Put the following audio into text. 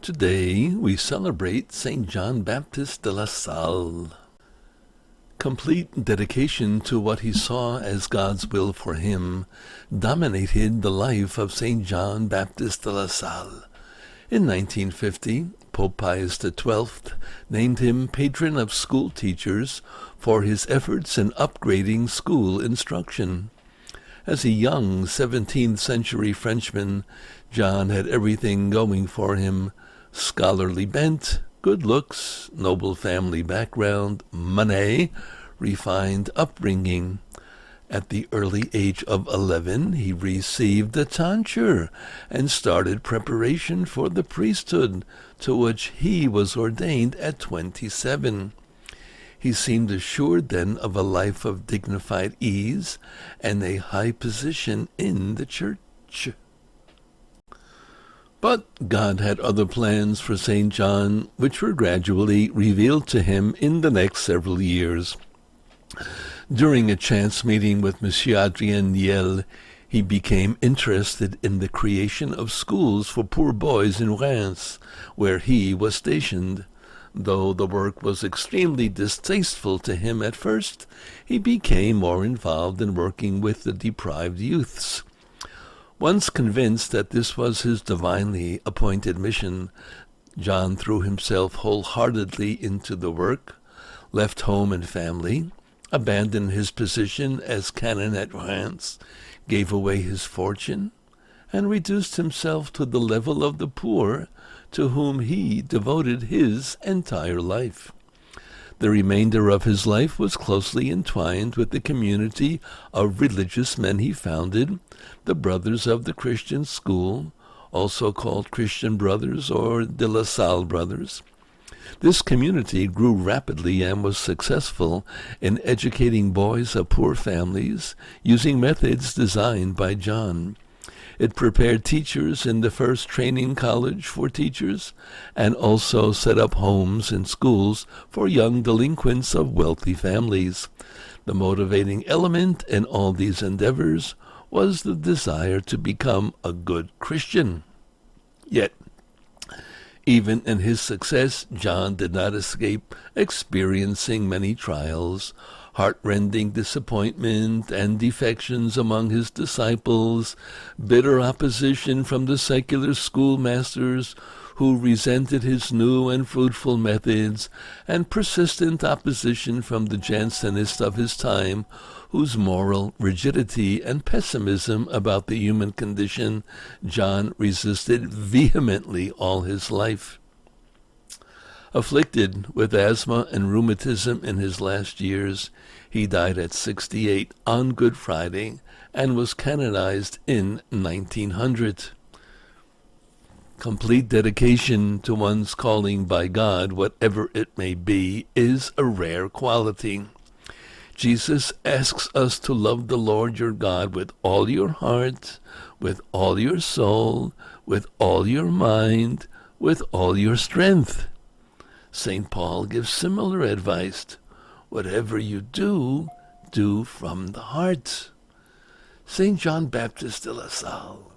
Today we celebrate Saint John Baptist de la Salle. Complete dedication to what he saw as God's will for him dominated the life of Saint John Baptist de la Salle. In 1950, Pope Pius XII named him patron of school teachers for his efforts in upgrading school instruction. As a young 17th century Frenchman, John had everything going for him: scholarly bent, good looks, noble family background, money, refined upbringing. At the early age of 11, he received the tonsure and started preparation for the priesthood, to which he was ordained at 27. He seemed assured then of a life of dignified ease and a high position in the church. But God had other plans for St. John, which were gradually revealed to him in the next several years. During a chance meeting with Monsieur Adrien Niel, he became interested in the creation of schools for poor boys in Reims, where he was stationed. Though the work was extremely distasteful to him at first, he became more involved in working with the deprived youths. Once convinced that this was his divinely appointed mission, John threw himself wholeheartedly into the work, left home and family, abandoned his position as canon at Reims, gave away his fortune, and reduced himself to the level of the poor, to whom he devoted his entire life. The remainder of his life was closely entwined with the community of religious men he founded, the Brothers of the Christian School, also called Christian Brothers or De La Salle Brothers. This community grew rapidly and was successful in educating boys of poor families using methods designed by John. It prepared teachers in the first training college for teachers, and also set up homes and schools for young delinquents of wealthy families. The motivating element in all these endeavors was the desire to become a good Christian. Yet, even in his success, John did not escape experiencing many trials, heart-rending disappointment and defections among his disciples, bitter opposition from the secular schoolmasters who resented his new and fruitful methods, and persistent opposition from the Jansenists of his time, whose moral rigidity and pessimism about the human condition John resisted vehemently all his life. Afflicted with asthma and rheumatism in his last years, he died at 68 on Good Friday and was canonized in 1900. Complete dedication to one's calling by God, whatever it may be, is a rare quality. Jesus asks us to love the Lord your God with all your heart, with all your soul, with all your mind, with all your strength. St. Paul gives similar advice: whatever you do, do from the heart. St. John Baptist de la Salle.